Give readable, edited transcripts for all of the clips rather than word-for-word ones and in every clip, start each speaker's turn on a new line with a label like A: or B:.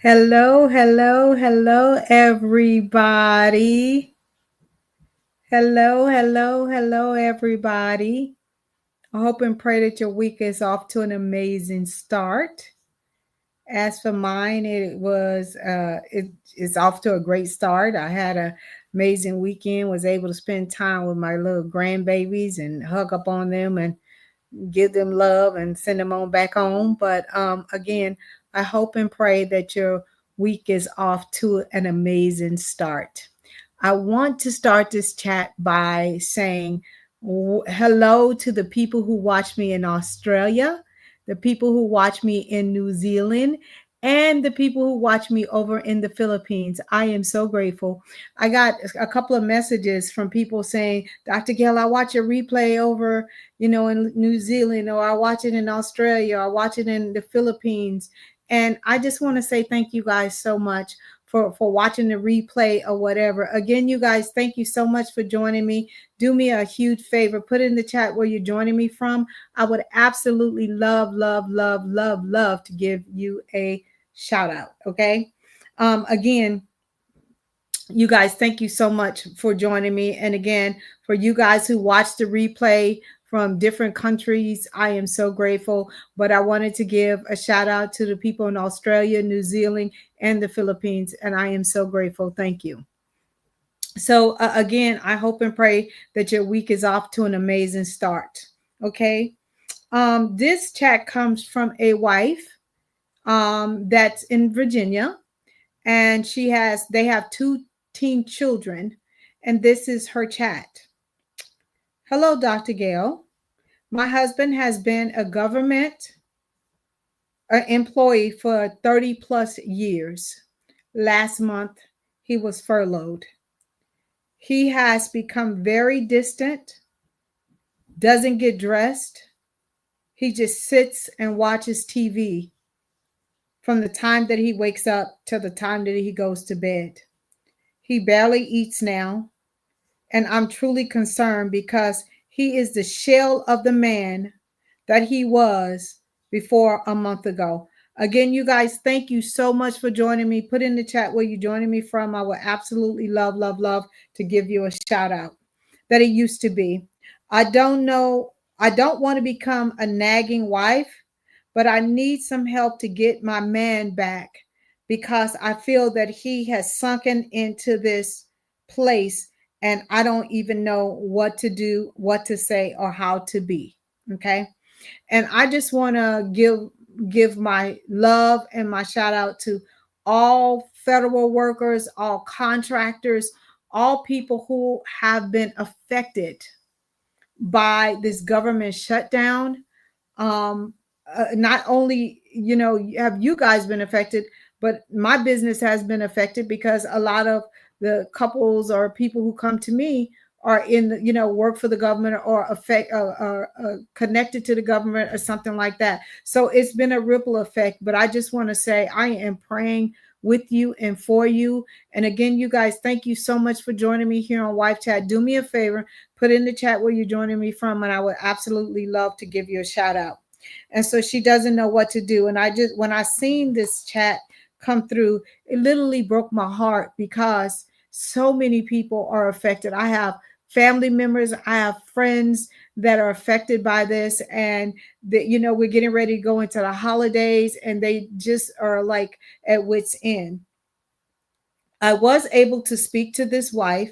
A: Hello, hello, hello, everybody. Hello, hello, hello, everybody. I hope and pray that your week is off to an amazing start. As for mine, it's off to a great start. I had an amazing weekend, was able to spend time with my little grandbabies and hug up on them and give them love and send them on back home. But again, I hope and pray that your week is off to an amazing start. I want to start this chat by saying hello to the people who watch me in Australia, the people who watch me in New Zealand, and the people who watch me over in the Philippines. I am so grateful. I got a couple of messages from people saying, Dr. Gail, I watch a replay over in New Zealand, or I watch it in Australia, or I watch it in the Philippines. And I just want to say thank you guys so much for watching the replay or whatever. Again, you guys, thank you so much for joining me. Do me a huge favor. Put in the chat where you're joining me from. I would absolutely love, love, love, love, love to give you a shout out. Okay. Again, you guys, thank you so much for joining me. And again, for you guys who watch the replay from different countries, I am so grateful. But I wanted to give a shout out to the people in Australia, New Zealand, and the Philippines. And I am so grateful. Thank you. So, again, I hope and pray that your week is off to an amazing start. Okay. This chat comes from a wife that's in Virginia, and they have two teen children, and this is her chat. Hello, Dr. Gail. My husband has been a government employee for 30 plus years. Last month, he was furloughed. He has become very distant, doesn't get dressed. He just sits and watches TV from the time that he wakes up to the time that he goes to bed. He barely eats now. And I'm truly concerned because he is the shell of the man that he was before a month ago. Again, you guys, thank you so much for joining me. Put in the chat where you're joining me from. I would absolutely love, love, love to give you a shout out that it used to be. I don't know. I don't want to become a nagging wife, but I need some help to get my man back because I feel that he has sunken into this place and I don't even know what to do, what to say, or how to be. Okay. And I just want to give my love and my shout out to all federal workers, all contractors, all people who have been affected by this government shutdown. Not only have you guys been affected, but my business has been affected because a lot of the couples or people who come to me are in work for the government or connected to the government or something like that. So it's been a ripple effect. But I just want to say I am praying with you and for you. And again, you guys, thank you so much for joining me here on Wife Chat. Do me a favor, put in the chat where you're joining me from, and I would absolutely love to give you a shout out. And so she doesn't know what to do. And when I seen this chat come through, it literally broke my heart because so many people are affected. I have family members, I have friends that are affected by this, and that we're getting ready to go into the holidays and they just are like at wit's end. I was able to speak to this wife,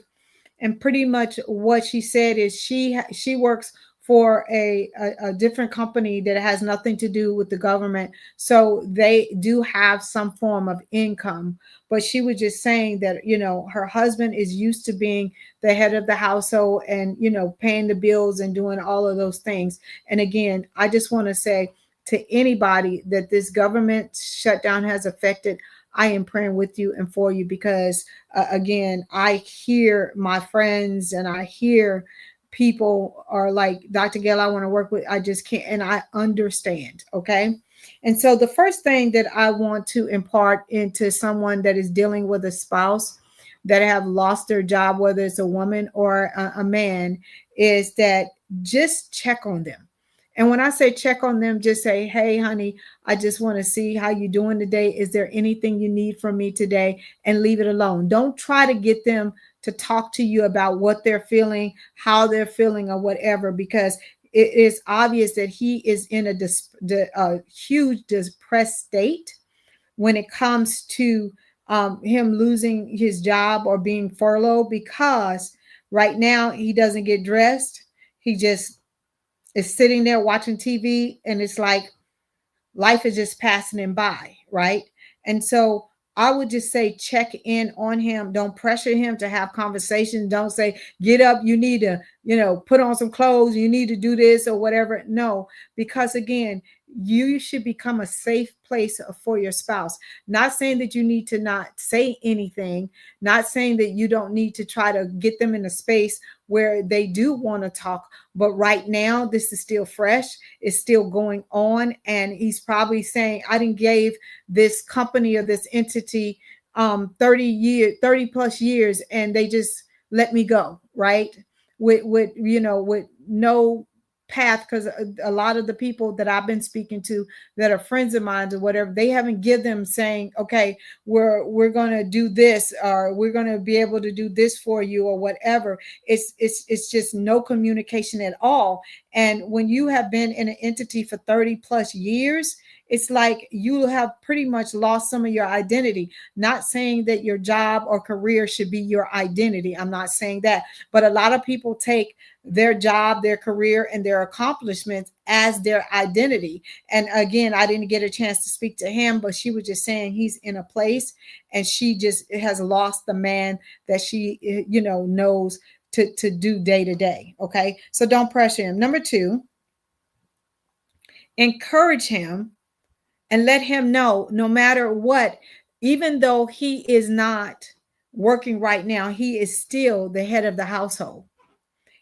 A: and pretty much what she said is she works for a different company that has nothing to do with the government, so they do have some form of income. But she was just saying that her husband is used to being the head of the household and paying the bills and doing all of those things. And again, I just want to say to anybody that this government shutdown has affected, I am praying with you and for you because again, I hear my friends and I hear people are like, Dr. Gail, I want to work with, I just can't. And I understand. Okay. And so the first thing that I want to impart into someone that is dealing with a spouse that have lost their job, whether it's a woman or a man, is that just check on them. And when I say check on them, just say, hey, honey, I just want to see how you're doing today. Is there anything you need from me today? And leave it alone. Don't try to get them to talk to you about what they're feeling, how they're feeling, or whatever, because it is obvious that he is in a huge depressed state when it comes to him losing his job or being furloughed, because right now he doesn't get dressed. He just is sitting there watching TV, and it's like life is just passing him by, right? And so I would just say check in on him. Don't pressure him to have conversations. Don't say, get up, you need to, put on some clothes, you need to do this or whatever. No, because again, you should become a safe place for your spouse. Not saying that you need to not say anything, not saying that you don't need to try to get them in a space where they do want to talk. But right now, this is still fresh. It's still going on. And he's probably saying, I didn't give this company or this entity 30 plus years, and they just let me go, right? With no path, because a lot of the people that I've been speaking to that are friends of mine or whatever, they haven't give them saying, okay, we're going to do this, or we're going to be able to do this for you or whatever. It's just no communication at all. And when you have been in an entity for 30 plus years, it's like you have pretty much lost some of your identity. Not saying that your job or career should be your identity. I'm not saying that. But a lot of people take their job, their career, and their accomplishments as their identity. And again, I didn't get a chance to speak to him, but she was just saying he's in a place, and she just has lost the man that she, knows to do day to day. Okay. So don't pressure him. Number 2, encourage him and let him know, no matter what, even though he is not working right now, he is still the head of the household.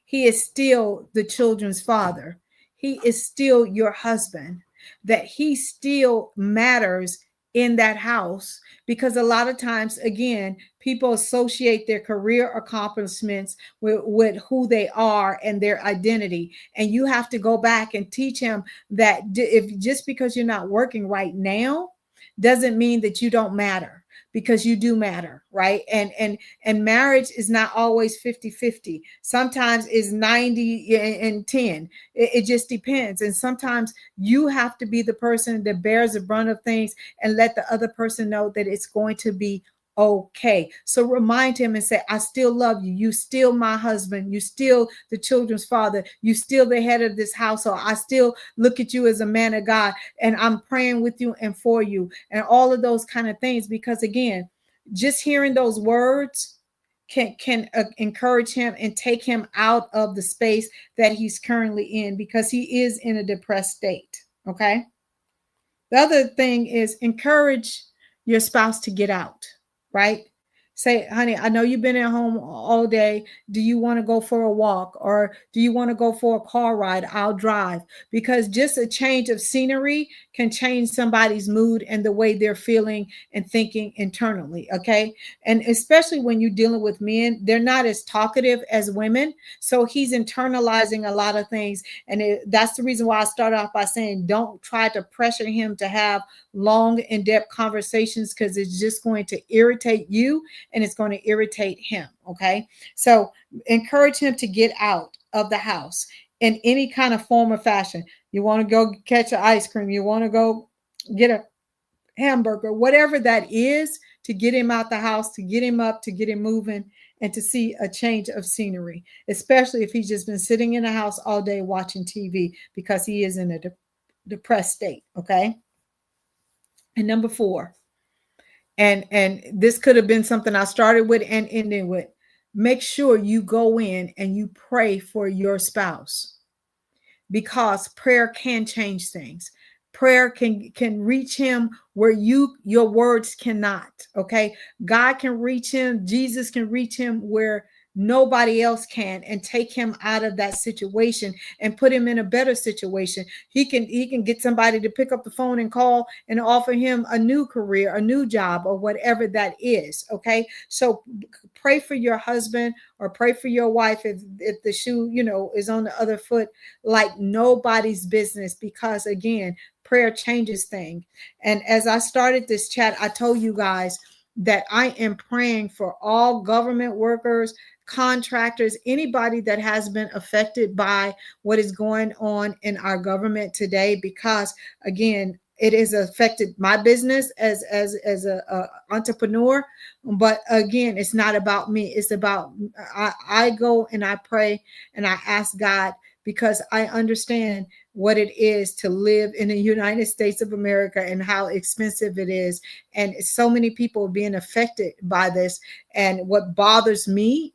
A: He is still the children's father. He is still your husband, that he still matters in that house. Because a lot of times, again, people associate their career accomplishments with who they are and their identity. And you have to go back and teach him that if just because you're not working right now doesn't mean that you don't matter, because you do matter, right? And marriage is not always 50-50. Sometimes it's 90 and 10. It just depends. And sometimes you have to be the person that bears the brunt of things and let the other person know that it's going to be okay. So remind him and say, I still love you. You still my husband. You still the children's father. You still the head of this household. I still look at you as a man of God, and I'm praying with you and for you, and all of those kind of things. Because again, just hearing those words can encourage him and take him out of the space that he's currently in, because he is in a depressed state. Okay. The other thing is encourage your spouse to get out, right? Say, honey, I know you've been at home all day. Do you want to go for a walk, or do you want to go for a car ride? I'll drive. Because just a change of scenery can change somebody's mood and the way they're feeling and thinking internally. Okay. And especially when you're dealing with men, they're not as talkative as women. So he's internalizing a lot of things. And that's the reason why I start off by saying, don't try to pressure him to have long, in-depth conversations, because it's just going to irritate you and it's going to irritate him. Okay. So encourage him to get out of the house in any kind of form or fashion. You want to go catch an ice cream, you want to go get a hamburger, whatever that is, to get him out the house, to get him up, to get him moving, and to see a change of scenery, especially if he's just been sitting in the house all day watching TV, because he is in a depressed state. Okay. And number 4, and this could have been something I started with and ended with, make sure you go in and you pray for your spouse, because prayer can change things. Prayer can reach him where your words cannot. Okay. God can reach him. Jesus can reach him where nobody else can, and take him out of that situation and put him in a better situation. He can get somebody to pick up the phone and call and offer him a new career, a new job, or whatever that is. Okay, so pray for your husband or pray for your wife if the shoe, is on the other foot, like nobody's business, because again, prayer changes things. And as I started this chat, I told you guys that I am praying for all government workers, contractors, anybody that has been affected by what is going on in our government today, because again, it has affected my business as a entrepreneur. But again, it's not about me. It's about I go and I pray and I ask God, because I understand what it is to live in the United States of America and how expensive it is. And so many people being affected by this. And what bothers me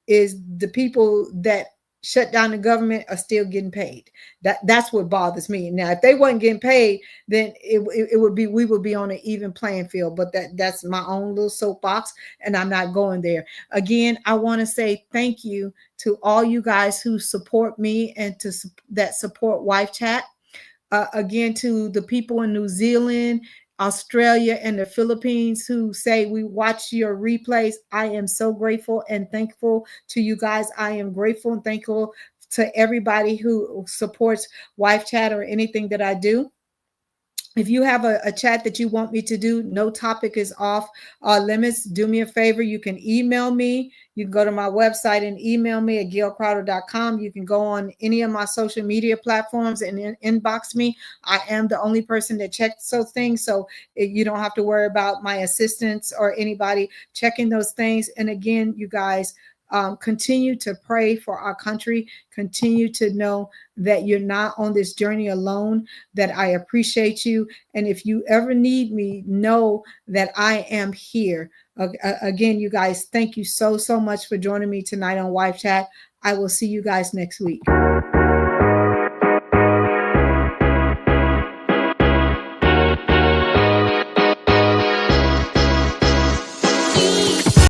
A: is the people that shut down the government are still getting paid. That's what bothers me. Now, if they wasn't getting paid, then it would be, we would be on an even playing field. But that's my own little soapbox, and I'm not going there. Again, I want to say thank you to all you guys who support me and that support Wife Chat. Again, to the people in New Zealand, Australia, and the Philippines who say we watch your replays. I am so grateful and thankful to you guys. I am grateful and thankful to everybody who supports Wife Chat or anything that I do. If you have a chat that you want me to do, no topic is off limits. Do me a favor. You can email me. You can go to my website and email me at gailcrowder.com. You can go on any of my social media platforms and inbox me. I am the only person that checks those things. So you don't have to worry about my assistants or anybody checking those things. And again, you guys, continue to pray for our country. Continue to know that you're not on this journey alone, that I appreciate you. And if you ever need me, know that I am here. Again, you guys, thank you so much for joining me tonight on Wife Chat. I will see you guys next week.